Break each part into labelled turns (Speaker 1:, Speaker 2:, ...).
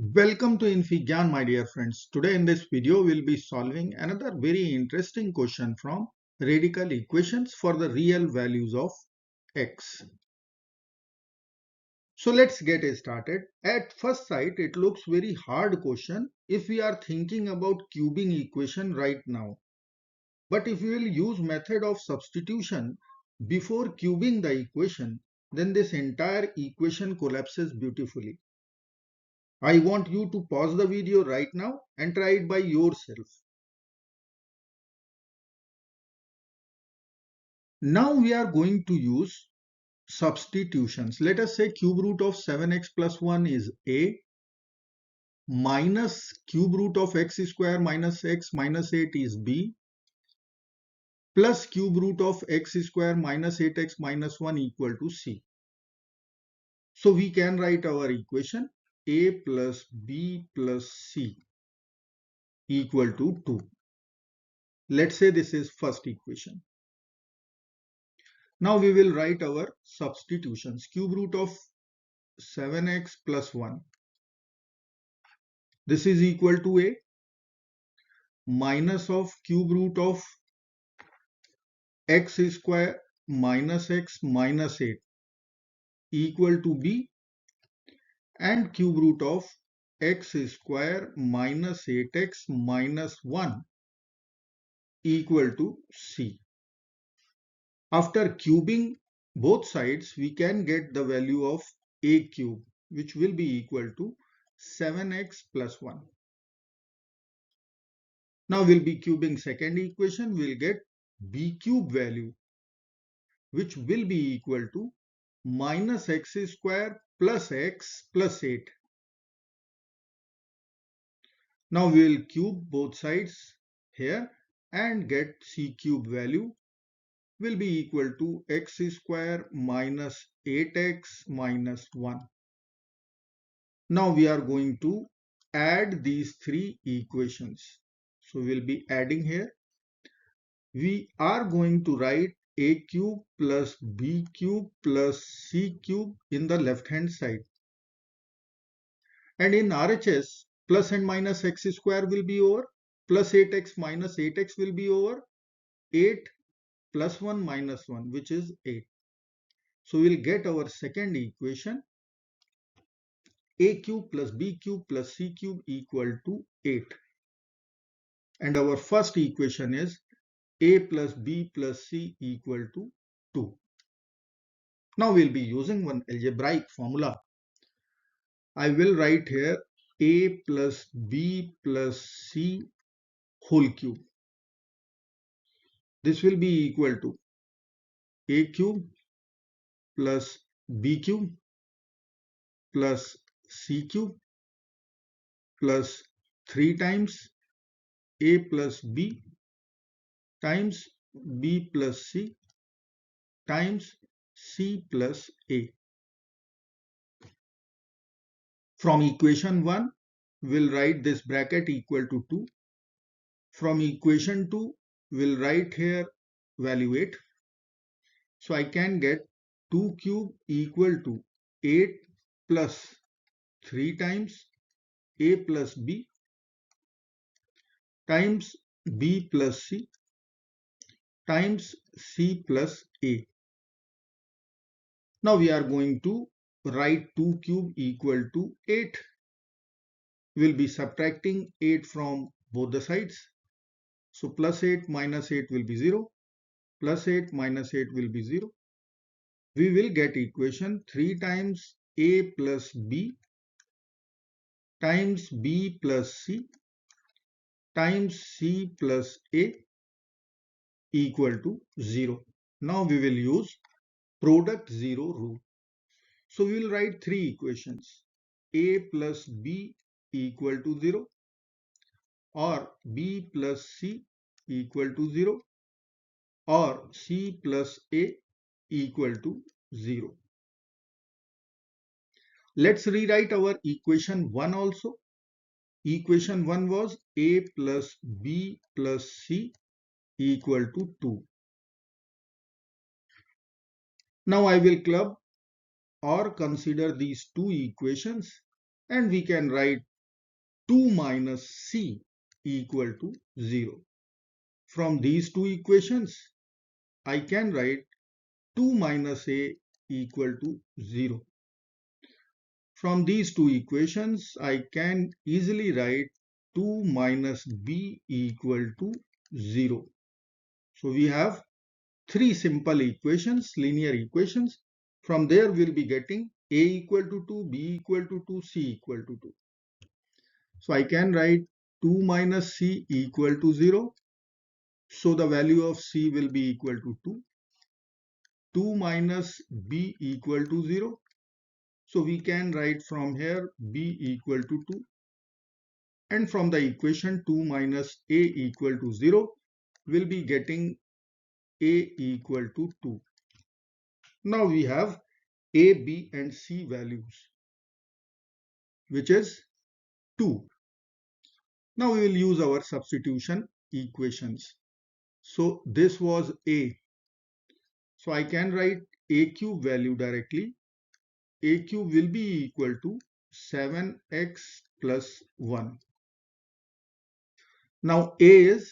Speaker 1: Welcome to infyGyan, my dear friends. Today in this video, we'll be solving another very interesting question from radical equations for the real values of x. So let's get started. At first sight, it looks very hard question if we are thinking about cubing equation right now. But if we will use method of substitution before cubing the equation, then this entire equation collapses beautifully. I want you to pause the video right now and try it by yourself. Now we are going to use substitutions. Let us say cube root of 7x plus 1 is a, minus cube root of x square minus x minus 8 is b, plus cube root of x square minus 8x minus 1 equal to c. So we can write our equation a plus b plus c equal to 2. Let's say this is first equation. Now we will write our substitutions. Cube root of 7x plus 1. This is equal to a, minus of cube root of x square minus x minus 8 equal to b, and cube root of x square minus 8x minus 1 equal to c. After cubing both sides, we can get the value of a cube, which will be equal to 7x plus 1. Now we'll be cubing second equation, we'll get b cube value, which will be equal to minus x square plus x plus 8. Now we will cube both sides here and get c cube value will be equal to x square minus 8x minus 1. Now we are going to add these three equations. So we'll be adding here. We are going to write a cube plus b cube plus c cube in the left hand side. And in RHS, plus and minus x square will be over, plus 8x minus 8x will be over, 8 plus 1 minus 1, which is 8. So we'll get our second equation, a cube plus b cube plus c cube equal to 8. And our first equation is a plus b plus c equal to 2. Now we'll be using one algebraic formula. I will write here a plus b plus c whole cube. This will be equal to a cube plus b cube plus c cube plus 3 times a plus b times b plus c times c plus a. From equation 1, we'll write this bracket equal to 2. From equation 2, we'll write here value 8. So I can get 2 cube equal to 8 plus 3 times a plus b times b plus c times c plus a. Now we are going to write 2 cube equal to 8. We'll be subtracting 8 from both the sides. So plus 8 minus 8 will be 0. Plus 8 minus 8 will be 0. We will get equation 3 times a plus b times b plus c times c plus a equal to 0. Now we will use product 0 rule. So we will write three equations, a plus b equal to 0, or b plus c equal to 0, or c plus a equal to 0. Let's rewrite our equation 1 also. Equation 1 was a plus b plus c equal to 2. Now I will club or consider these two equations and we can write 2 minus c equal to 0. From these two equations, I can write 2 minus a equal to 0. From these two equations, I can easily write 2 minus b equal to 0. So we have three simple equations, linear equations. From there, we'll be getting a equal to 2, b equal to 2, c equal to 2. So I can write 2 minus c equal to 0. So the value of c will be equal to 2. 2 minus b equal to 0. So we can write from here b equal to 2. And from the equation 2 minus a equal to 0, we'll be getting a equal to 2. Now we have a, b and c values, which is 2. Now we will use our substitution equations. So this was a. So I can write a cube value directly. A cube will be equal to 7x plus 1. Now a is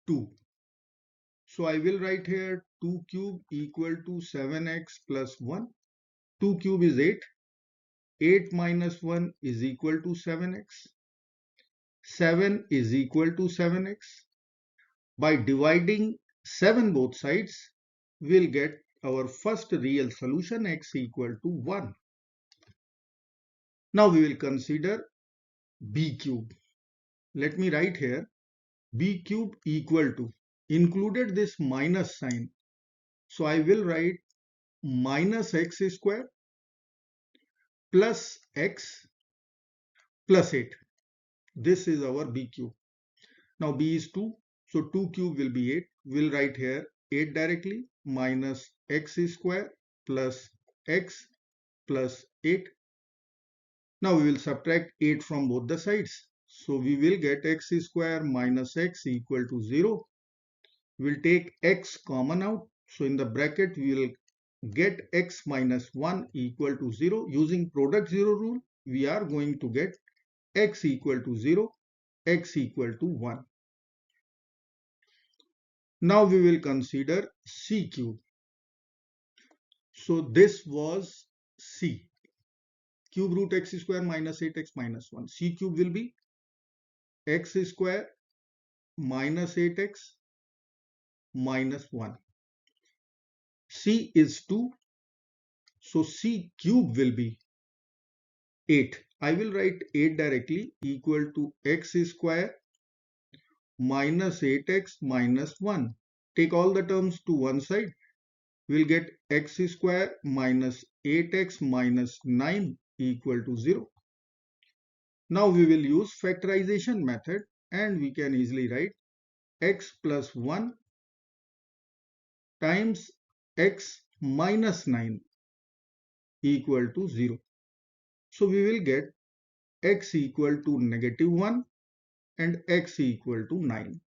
Speaker 1: 2. So I will write here 2 cube equal to 7x plus 1. 2 cube is 8. 8 minus 1 is equal to 7x. 7 is equal to 7x. By dividing 7 both sides, we'll get our first real solution, x equal to 1. Now we will consider b cube. Let me write here b cube equal to, included this minus sign. So I will write minus x square plus x plus 8. This is our b cube. Now b is 2. So 2 cube will be 8. We'll write here 8 directly, minus x square plus x plus 8. Now we will subtract 8 from both the sides. So we will get x square minus x equal to 0. We'll take x common out. So in the bracket we will get x minus 1 equal to 0. Using product 0 rule, we are going to get x equal to 0, x equal to 1. Now we will consider c cube. So this was c. Cube root x square minus 8x minus 1. C cube will be x square minus 8x minus 1. C is 2. So c cube will be 8. I will write 8 directly, equal to x square minus 8x minus 1. Take all the terms to one side. We'll get x square minus 8x minus 9 equal to 0. Now we will use factorization method and we can easily write x plus 1 times x minus 9 equal to 0. So we will get x equal to negative 1 and x equal to 9.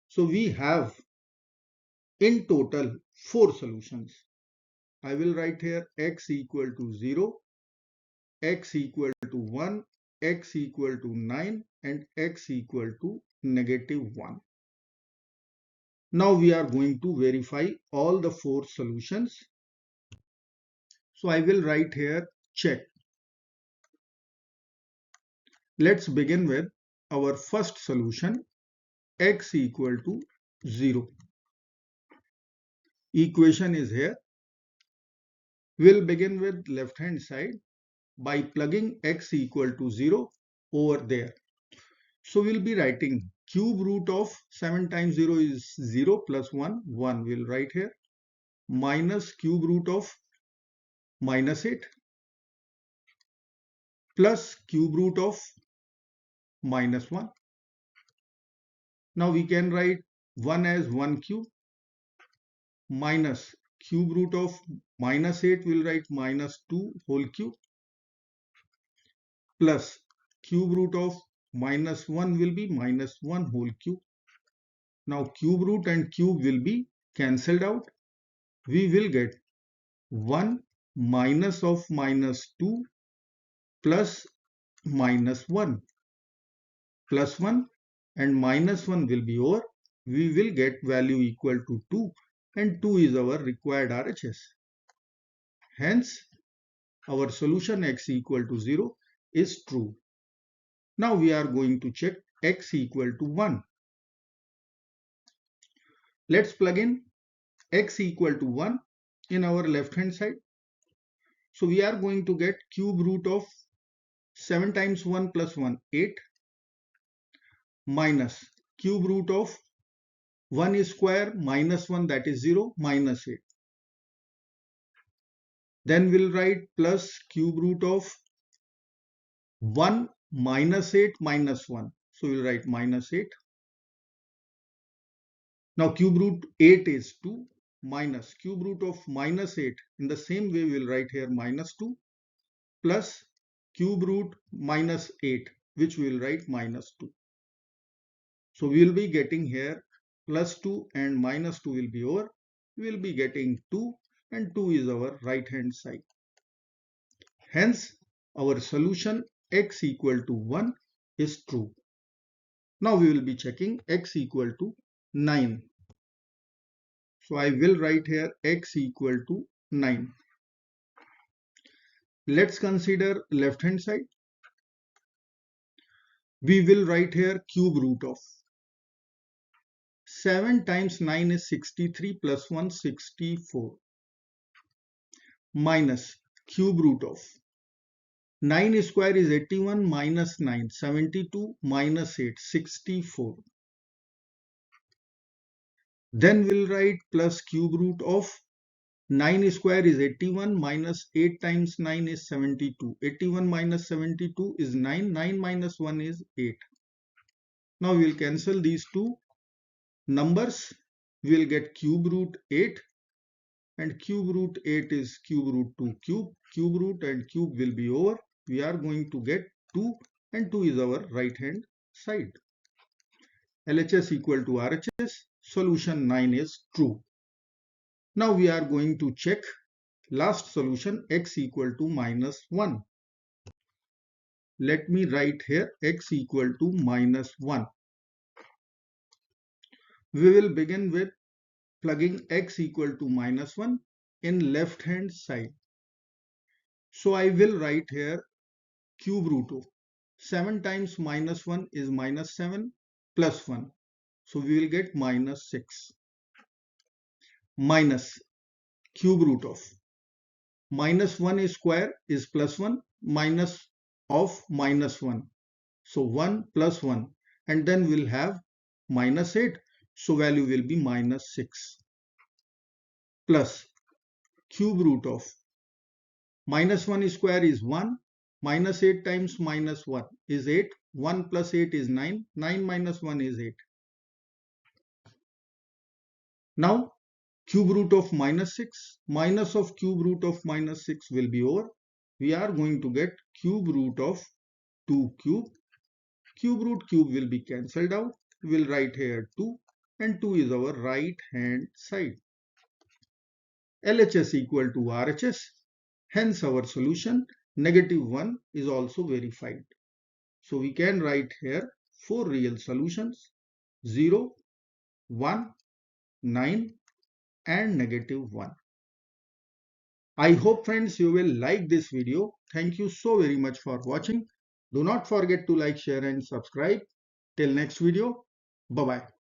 Speaker 1: So we have in total 4 solutions. I will write here x equal to 0, x equal to 1, x equal to 9 and x equal to negative 1. Now we are going to verify all the 4 solutions. So I will write here check. Let's begin with our first solution, x equal to 0. Equation is here. We'll begin with left hand side by plugging x equal to 0 over there. So we'll be writing cube root of 7 times 0 is 0 plus 1, 1 we'll write here, minus cube root of minus 8 plus cube root of minus 1. Now we can write 1 as 1 cube minus cube root of minus 8 we'll write minus 2 whole cube plus cube root of minus 1 will be minus 1 whole cube. Now cube root and cube will be cancelled out. We will get 1 minus of minus 2 plus minus 1 plus 1 and minus 1 will be over. We will get value equal to 2 and 2 is our required RHS. Hence, our solution x equal to 0 is true. Now we are going to check x equal to 1. Let's plug in x equal to 1 in our left hand side. So we are going to get cube root of 7 times 1 plus 1, 8, minus cube root of 1 is square minus 1, that is 0, minus 8. Then we'll write plus cube root of 1 minus 8 minus 1. So we'll write minus 8. Now cube root 8 is 2 minus cube root of minus 8. In the same way we'll write here minus 2 plus cube root minus 8, which we will write minus 2. So we will be getting here plus 2 and minus 2 will be over. We will be getting 2 and 2 is our right hand side. Hence, our solution x equal to 1 is true. Now we will be checking x equal to 9. So I will write here x equal to 9. Let's consider left hand side. We will write here cube root of 7 times 9 is 63 plus 1, 64, minus cube root of 9 square is 81 minus 9, 72 minus 8, 64. Then we'll write plus cube root of 9 square is 81 minus 8 times 9 is 72. 81 minus 72 is 9. 9 minus 1 is 8. Now we'll cancel these two numbers. We'll get cube root 8 and cube root 8 is cube root 2 cube. Cube root and cube will be over. We are going to get 2 and 2 is our right hand side. LHS equal to RHS. Solution 9 is true. Now we are going to check last solution x equal to minus 1. Let me write here x equal to minus 1. We will begin with plugging x equal to minus 1 in left hand side. So I will write here cube root of 7 times minus 1 is minus 7 plus 1. So we will get minus 6 minus cube root of minus 1 is square is plus 1 minus of minus 1. So 1 plus 1 and then we'll have minus 8. So value will be minus 6 plus cube root of minus 1 square is 1 minus 8 times minus 1 is 8. 1 plus 8 is 9. 9 minus 1 is 8. Now cube root of minus 6 minus of cube root of minus 6 will be over. We are going to get cube root of 2 cube. Cube root cube will be cancelled out. We will write here 2 and 2 is our right hand side. LHS equal to RHS. Hence our solution negative 1 is also verified. So we can write here 4 real solutions: 0, 1, 9 and negative 1. I hope friends you will like this video. Thank you so very much for watching. Do not forget to like, share and subscribe. Till next video. Bye-bye.